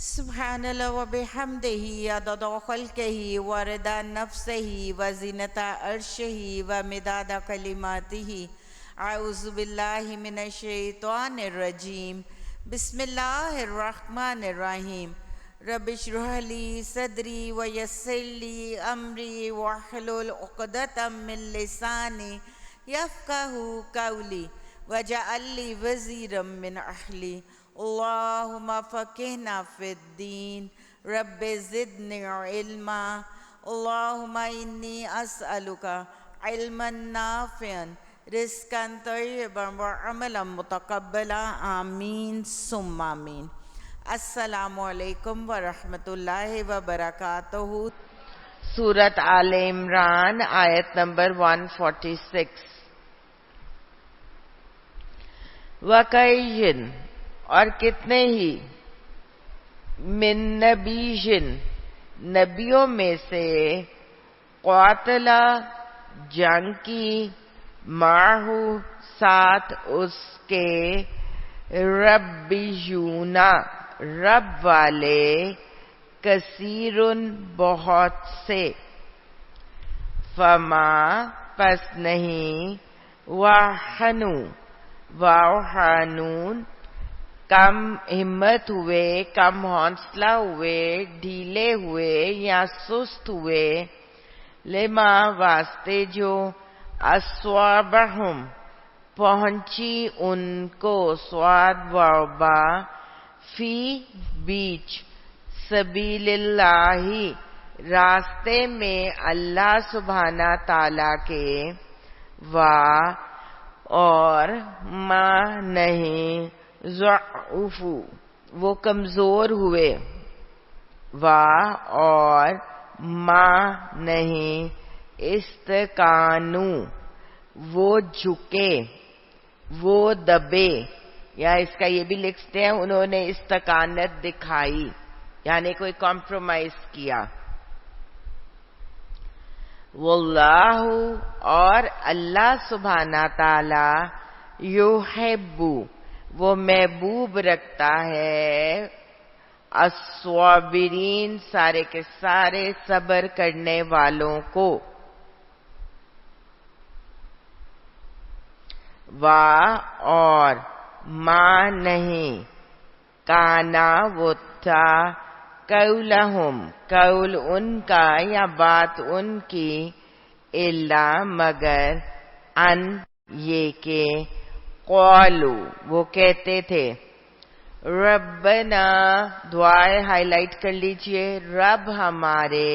سبحان الله وبحمده عدد خلقه ورضا نفسه وزنة عرشه ومداد كلماته. أعوذ بالله من الشيطان الرجيم. بسم الله الرحمن الرحيم. رب اشرح لي صدري ويسر لي أمري واحلل عقدة من لساني يفقهوا قولي واجعل لي وزيرا من أهلي. اللهم فقهنا في الدين رب زدني علما. اللهم إني أسألك علما نافعا رزقا طيبا وعملا متقبلا آمین ثم آمین. السلام علیکم ورحمۃ اللہ وبرکاتہ. سورت آل عمران آیت نمبر 146. وَكَيٍّ اور کتنے ہی من نبیٍ نبیوں میں سے قاتلا جنگ کی معہو ساتھ اس کے ربیون رب والے کثیرن بہت سے فما پس نہیں وحنو وحنون کم ہمت ہوئے کم حوصلہ ہوئے ڈھیلے ہوئے یا سست ہوئے لما واسطے جو اصوابہم پہنچی ان کو سواد وبا فی بیچ سبیل اللہ راستے میں اللہ سبحانہ تعالی کے اور ما نہیں ضعفو وہ کمزور ہوئے اور ما نہیں استقانو وہ جھکے وہ دبے یا اس کا یہ بھی لکھتے ہیں انہوں نے استقامت دکھائی یعنی کوئی کمپرومائز کیا. واللہ اور اللہ سبحانہ تعالی یحبو وہ محبوب رکھتا ہے الصابرین سارے کے سارے صبر کرنے والوں کو. اور ما نہیں کانا وہ تھا قولہم قول ان کا یا بات ان کی الا مگر ان یہ کہ قالو وہ کہتے تھے ربنا دعائیں ہائی لائٹ کر لیجئے رب ہمارے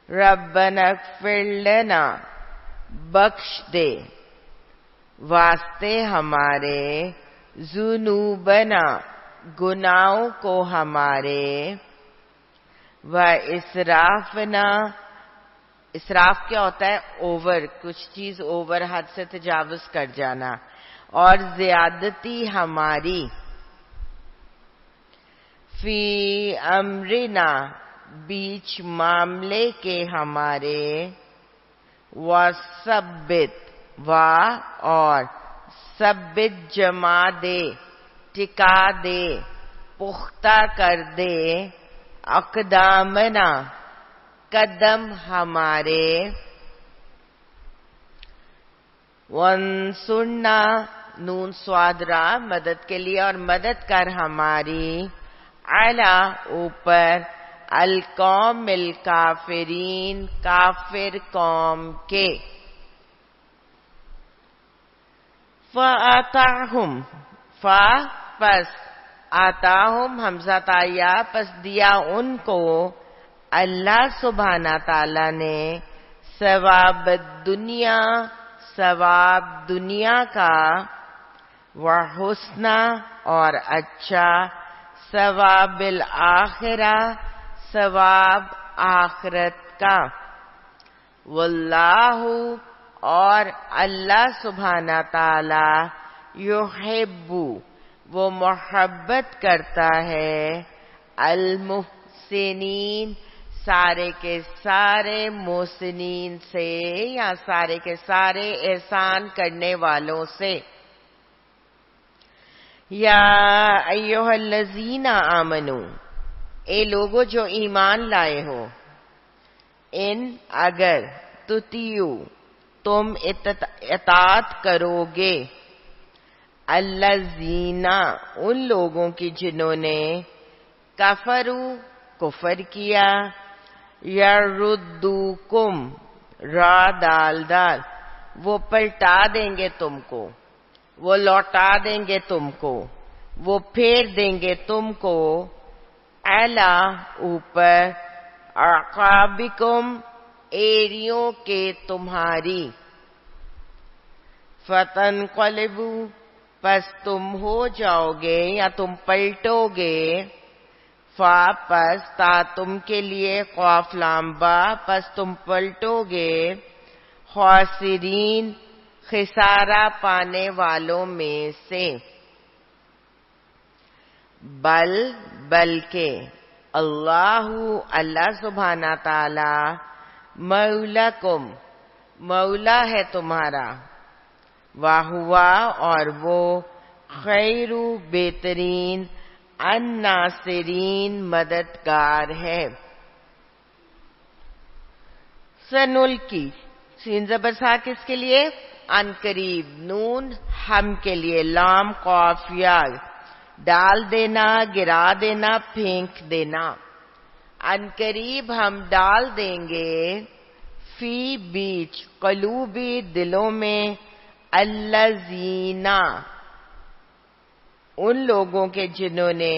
ربنا اغفر لنا بخش دے واسطے ہمارے ذنوبنا گناہوں کو ہمارے و اسرافنا اسراف کیا ہوتا ہے اوور کچھ چیز اوور حد سے تجاوز کر جانا اور زیادتی ہماری فی امرنا بیچ معاملے کے ہمارے وثبت اور ثبت جما دے ٹکا دے پختہ کر دے اقدامنا قدم ہمارے وانصرنا نون سواد را مدد کے لیے اور مدد کر ہماری علی اوپر القوم الکافرین کافر قوم کے. فآتاہم پس آتاہم حمزہ تایا پس دیا ان کو اللہ سبحانہ تعالی نے ثواب دنیا ثواب دنیا کا وحسنہ اور اچھا ثواب الآخرہ ثواب آخرت کا. واللہ اور اللہ سبحانہ تعالی یحبو وہ محبت کرتا ہے المحسنین سارے کے سارے محسنین سے یا سارے کے سارے احسان کرنے والوں سے. یا ایھا الذین آمنو اے لوگو جو ایمان لائے ہو، ان اگر تطیعو تم اطاعت کرو گے، الذین ان لوگوں کی جنہوں نے کفرو کفر کیا، یردوکم را ڈال وہ پلٹا دیں گے تم کو، وہ لوٹا دیں گے تم کو، وہ پھیر دیں گے تم کو، اعلی اوپر، اعقابکم ایڑیوں کے تمہاری، فتنقلبو پس تم ہو جاؤ گے یا تم پلٹو گے، پس تا تم کے لیے قاف لام با پس تم پلٹو گے، خاسرین خسارہ پانے والوں میں سے، بلکہ اللہ سبحانہ تعالی مولاکم مولا ہے تمہارا، وَهُوَ اور وہ خیر بہترین الناصرین مددگار ہے۔ سنلکی سین زبر سا کس کے لیے؟ ان قریب، نون ہم کے لیے، لام قاف یا، ڈال دینا، گرا دینا، پھینک دینا۔ ان قریب ہم ڈال دیں گے، فی بیچ، قلوبی دلوں میں، الذین ان لوگوں کے جنہوں نے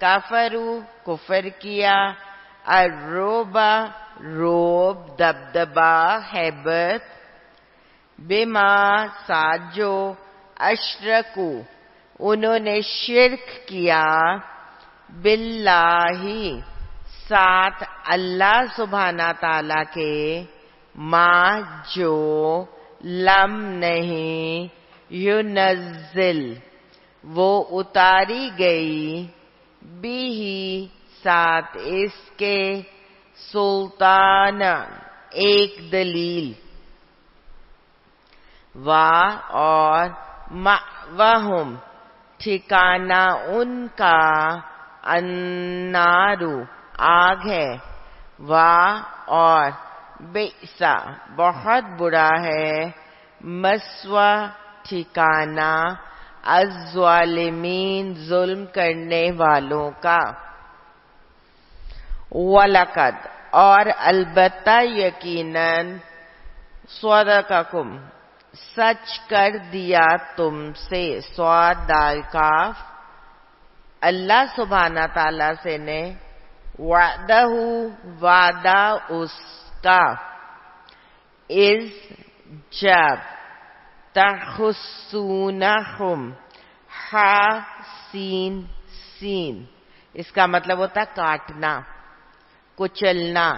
کفرو کفر کیا، الرعب روب، دبدبا، ہیبت، بما ساتھ جو، اشرکو انہوں نے شرک کیا، باللہ ساتھ اللہ سبحانہ تعالی کے، ما جو لم نہیں، ینزل وہ اتاری گئی، بھی ساتھ اس کے، سلطان ایک دلیل، اور مأواہم ٹھکانہ ان کا، النارو آگ ہے، اور بئسا بہت برا ہے، مسوی ٹھکانہ، الظالمین ظلم کرنے والوں کا، وَلَقَدْ اور البتہ یقیناً، صدقکم سچ کر دیا تم سے، صاد دال کاف، اللہ سبحانہ تعالیٰ سے نے، وعدہ وعدہ اس کا، اذ جب، تحسونہم سین سین اس کا مطلب ہوتا ہے کاٹنا کچلنا،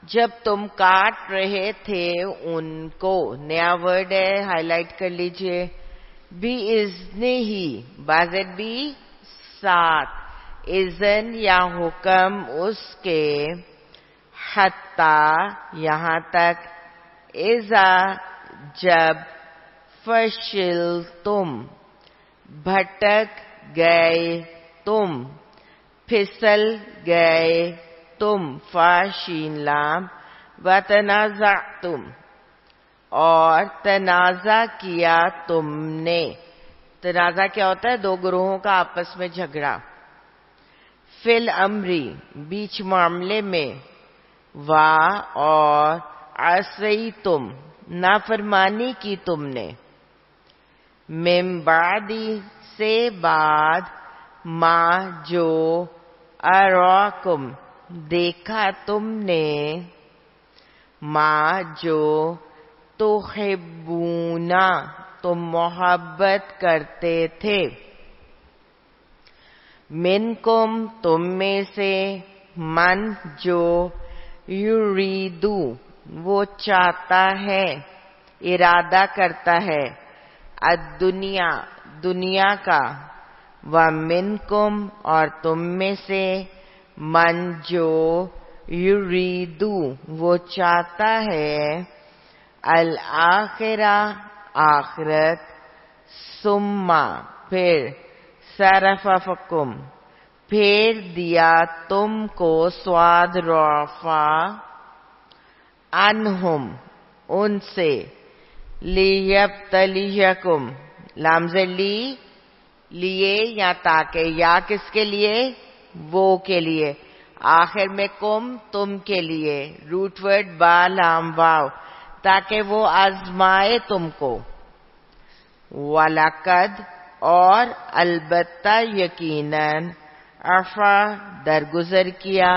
جب تم کاٹ رہے تھے ان کو، نیا ورڈ ہے ہائی لائٹ کر لیجئے، بھی اذن ہی بازد بھی ساتھ، اذن یا حکم اس کے، حتی یہاں تک، اذا جب، فشل تم بھٹک گئے تم، پھسل گئے تم، فاشین لام، وتنازعتم اور تنازع کیا تم نے، تنازع کیا ہوتا ہے؟ دو گروہوں کا آپس میں جھگڑا، فی الامری بیچ معاملے میں، اور عصیتم نافرمانی کی تم نے، من بعدی سے بعد، ما جو، اراکم دیکھا تم نے، ما جو، تحبونا تم محبت کرتے تھے، منکم تم میں سے، من جو، یریدو وہ چاہتا ہے، ارادہ کرتا ہے، الدنیا دنیا کا، ومنکم اور تم میں سے، من جو، یریدو وہ چاہتا ہے، الآخرہ آخرت، ثم پھر، صرفکم پھیر دیا تم کو سواد رفع عنہم ان سے لیبتلیکم لامز لیے یا تاکہ یا کس کے لیے وہ کے لیے آخر میں کم تم کے لیے روٹ ورڈ با لام واو تاکہ وہ آزمائے تم کو وَلَقَدْ اور البتہ یقیناً عفا درگزر کیا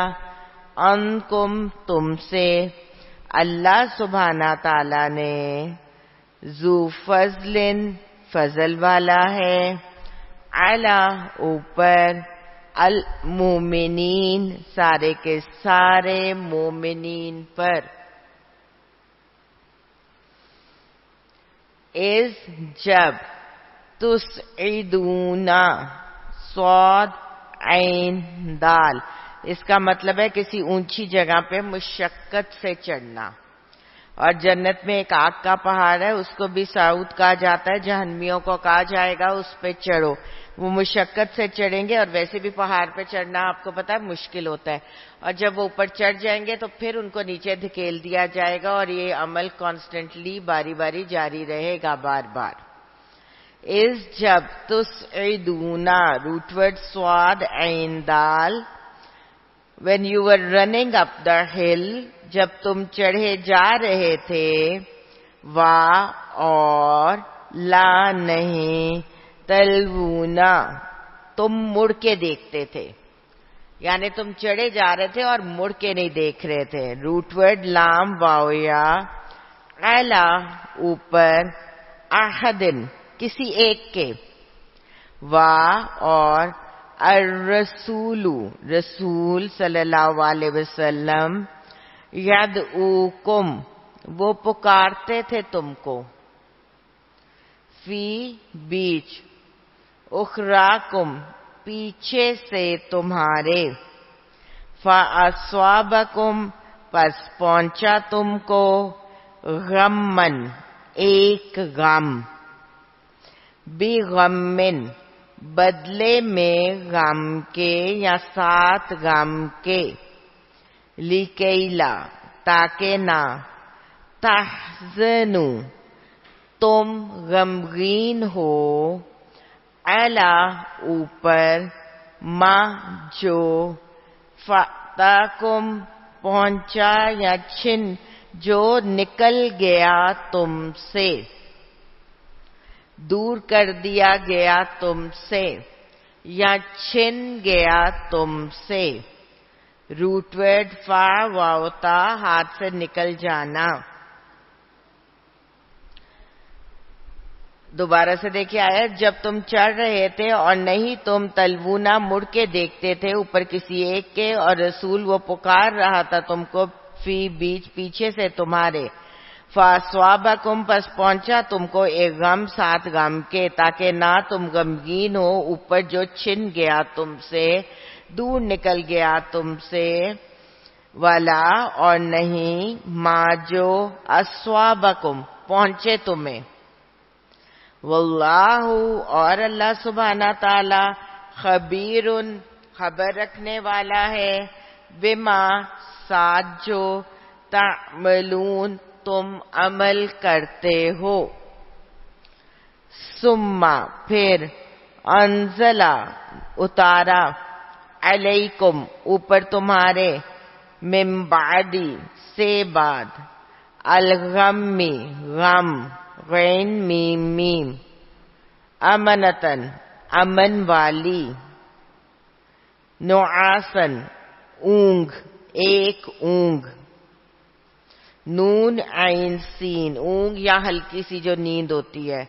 عنکم تم سے اللہ سبحانہ تعالی نے ذو فضل فضل والا ہے علی اوپر المومنین سارے کے سارے مومنین پر از جب تسعدون صاد عین دال اس کا مطلب ہے کسی اونچی جگہ پہ مشقت سے چڑھنا اور جنت میں ایک آگ کا پہاڑ ہے اس کو بھی سعود کہا جاتا ہے جہنمیوں کو کہا جائے گا اس پہ چڑھو وہ مشقت سے چڑھیں گے اور ویسے بھی پہاڑ پہ چڑھنا آپ کو پتا ہے مشکل ہوتا ہے اور جب وہ اوپر چڑھ جائیں گے تو پھر ان کو نیچے دھکیل دیا جائے گا اور یہ عمل کانسٹنٹلی باری باری جاری رہے گا بار بار اس جب تسعدون روٹ ورڈ سواد عین دال when you were running up the hill جب تم چڑھے جا رہے تھے وا اور لا نہیں تلونا تم مڑ کے دیکھتے تھے یعنی تم چڑھے جا رہے تھے اور مڑ کے نہیں دیکھ رہے تھے روٹ ورڈ لام واویا اعلی اوپر احدن کسی ایک کے وا اور الرسول رسول صلی اللہ علیہ وسلم یدعوکم وہ پکارتے تھے تم کو فی بیچ اخراکم پیچھے سے تمہارے فاصابکم پس پہنچا تم کو غمن ایک غم بغمن بدلے میں غم کے یا ساتھ غم کے لکیلا تاکہ نہ تحزنو تم غمگین ہو اعلی اوپر ما جو فاتاکم پہنچا یا چھن جو نکل گیا تم سے دور کر دیا گیا تم سے یا چھن گیا تم سے روٹ ورڈ فا واوتا ہاتھ سے نکل جانا دوبارہ سے دیکھیے آیت جب تم چڑھ رہے تھے اور نہیں تم تلونا مڑ کے دیکھتے تھے اوپر کسی ایک کے اور رسول وہ پکار رہا تھا تم کو فی بیچ پیچھے سے تمہارے فاصابکم پس پہنچا تم کو ایک غم ساتھ غم کے تاکہ نہ تم غمگین ہو اوپر جو چھن گیا تم سے دور نکل گیا تم سے والا اور نہیں ما جو اصوابکم پہنچے تمہیں واللہ اور اللہ سبحانہ تعالی خبیر خبر رکھنے والا ہے بما ساتھ جو تعملون تم عمل کرتے ہو ثم پھر انزلا اتارا علیکم اوپر تمہارے من بعدی سے بعد الغمی غم غین میم میم امنتن امن والی نعاسن اونگ ایک اونگ نون عین سین اونگ یا ہلکی سی جو نیند ہوتی ہے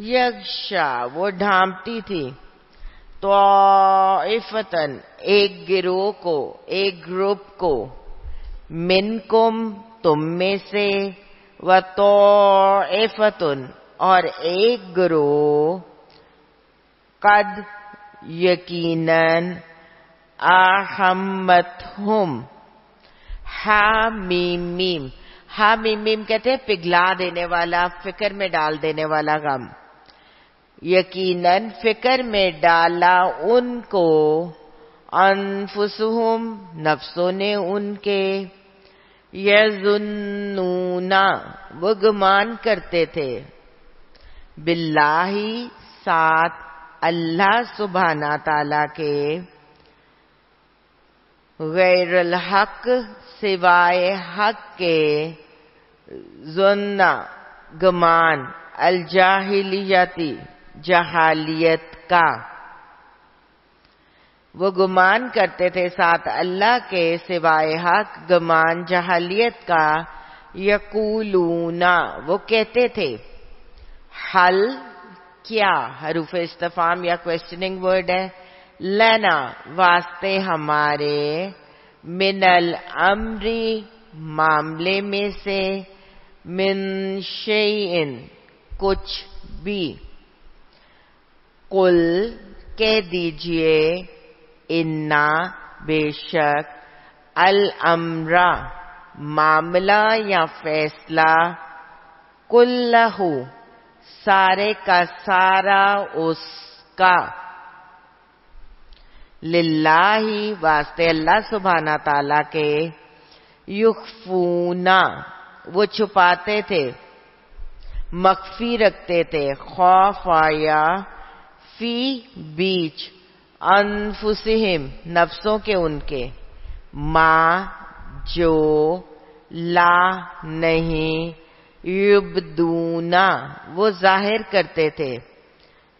یغشا وہ ڈھانپتی تھی طائفتن ایک گروہ کو ایک گروپ کو منکم تم میں سے وطائفتن اور ایک گروہ قد یقیناً احمتہم حامیم میم حامیم میم کہتے ہیں پگھلا دینے والا فکر میں ڈال دینے والا غم یقیناً فکر میں ڈالا ان کو انفسہم نفسوں نے ان کے، یظنون وہ گمان کرتے تھے، باللہ ساتھ اللہ سبحانہ تعالی کے، غیر الحق سوائے حق کے، ظن گمان، الجاہلیتی جہالیت کا، وہ گمان کرتے تھے ساتھ اللہ کے سوائے حق گمان جہالیت کا، یقولون وہ کہتے تھے، حل کیا، حروف استفہام یا کویسچننگ ورڈ ہے، لنا واسطے ہمارے، من الامر معاملے میں سے، من شیئن کچھ بھی، قل کہہ دیجئے، انا بے شک، الامر معاملہ یا فیصلہ، کلہ سارے کا سارا اس کا، للہ واسطے اللہ سبحانہ تعالی کے، یخفون وہ چھپاتے تھے، مخفی رکھتے تھے، خوف آیا، فی بیچ، انفسہم نفسوں کے ان کے، ما جو، لا نہیں، یبدون وہ ظاہر کرتے تھے،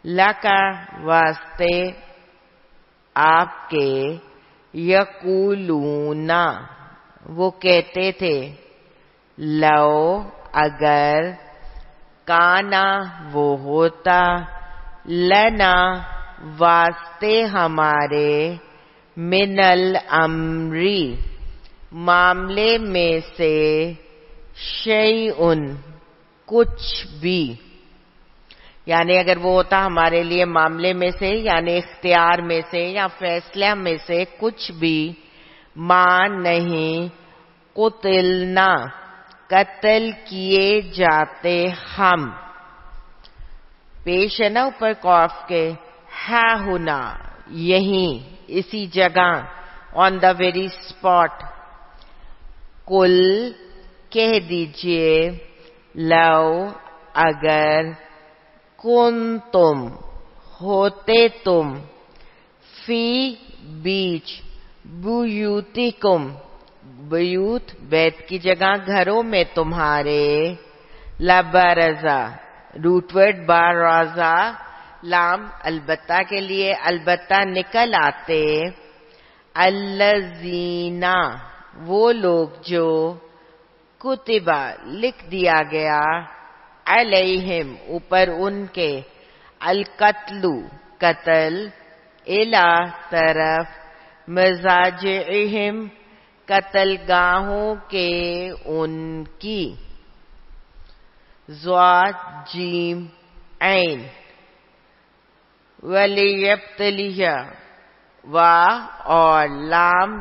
لکا واسطے آپ کے، یقولون وہ کہتے تھے، لو اگر، کانا وہ ہوتا، لنا واسطے ہمارے، من الامری معاملے میں سے، شیئن کچھ بھی، یعنی اگر وہ ہوتا ہمارے لیے معاملے میں سے یعنی اختیار میں سے یا فیصلہ میں سے کچھ بھی، ما نہیں، قتلنا قتل کیے جاتے ہم، پیش ہے نا اوپر قاف کے، ہا ہونا یہیں اسی جگہ، آن دا ویری اسپاٹ، کل کہہ دیجئے، لو اگر، کن تم ہوتے تم، فی بیچ، بیوتکم بیوت بیت کی جگہ گھروں میں تمہارے، لبرزا روٹ ورڈ بارازا، لام البتہ کے لیے، البتہ نکل آتے، الذین وہ لوگ جو، کتبہ لکھ دیا گیا، علیہم اوپر ان کے، القتل قتل، الی طرف، مضاجعہم قتل گاہوں کے ان کی، ضاد جیم عین، ولیبتلیہ و اور لام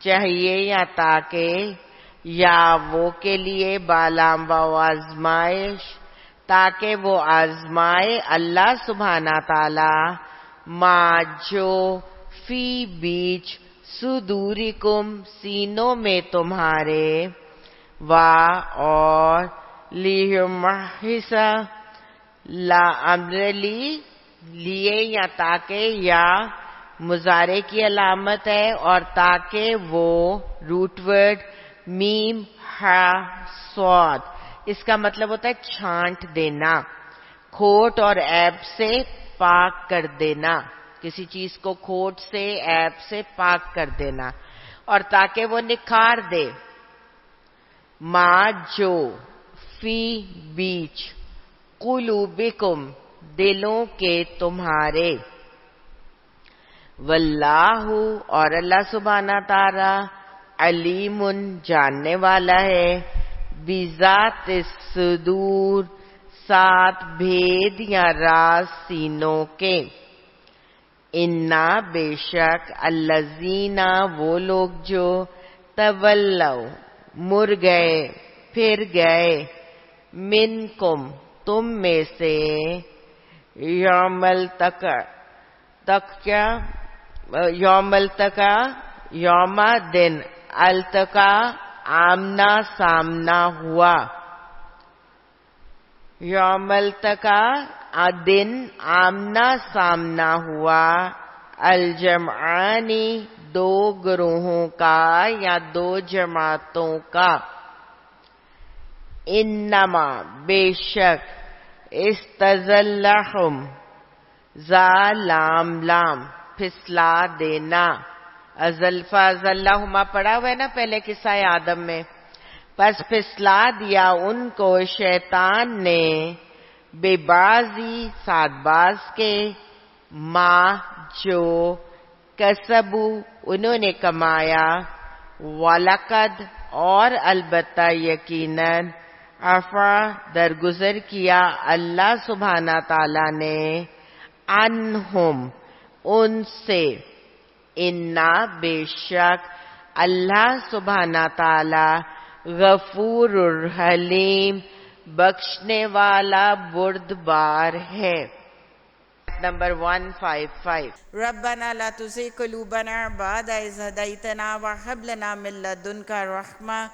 چاہیے یا تاکہ، یا وہ کے لیے بالام و آزمائش، تاکہ وہ آزمائے اللہ سبحانہ تعالی، ما جو، فی بیچ، صدورکم سینوں میں تمہارے، و اور، لیمحص لا امر لیے یا تاکہ، یا مضارع کی علامت ہے، اور تاکہ وہ روٹ ورڈ میم ہا صاد، اس کا مطلب ہوتا ہے چھانٹ دینا، کھوٹ اور عیب سے پاک کر دینا، کسی چیز کو کھوٹ سے عیب سے پاک کر دینا، اور تاکہ وہ نکھار دے، ما جو، فی بیچ، قلوبکم دلوں کے تمہارے، واللہ اور اللہ سبحانہ تعالی، علیم جاننے والا ہے، بذات الصدور ساتھ بھید یا راز سینوں کے، انا بے شک، الذین وہ لوگ جو، تولوا مر گئے پھر گئے، منکم تم میں سے، یوم التقا یوم التقا یوم دن التقا آمنا سامنا ہوا یوم التقا دن آمنا سامنا ہوا الجمعانی دو گروہوں کا یا دو جماعتوں کا انما بے شک استزلہم زا لام لام پھسلا دینا ازلفا زلہما پڑھا ہوا ہے نا پہلے قصہ آدم میں پس پھسلا دیا ان کو شیطان نے بے بازی سات باز کے ماں جو کسبو انہوں نے کمایا وَلَقَدْ اور البتہ یقیناً عفا درگزر کیا اللہ سبحانہ تعالیٰ نے عنہم ان سے انا بے شک اللہ سبحانہ تعالیٰ غفور الحلیم بخشنے والا بردبار ہے. نمبر 155 ربنا لا تزغ قلوبنا بعد إذ هديتنا وهب لنا من لدنك رحمة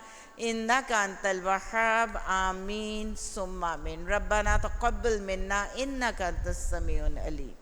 إنك أنت الوهاب آمين ثم آمين. ربنا تقبل منا إنك أنت السميع العليم.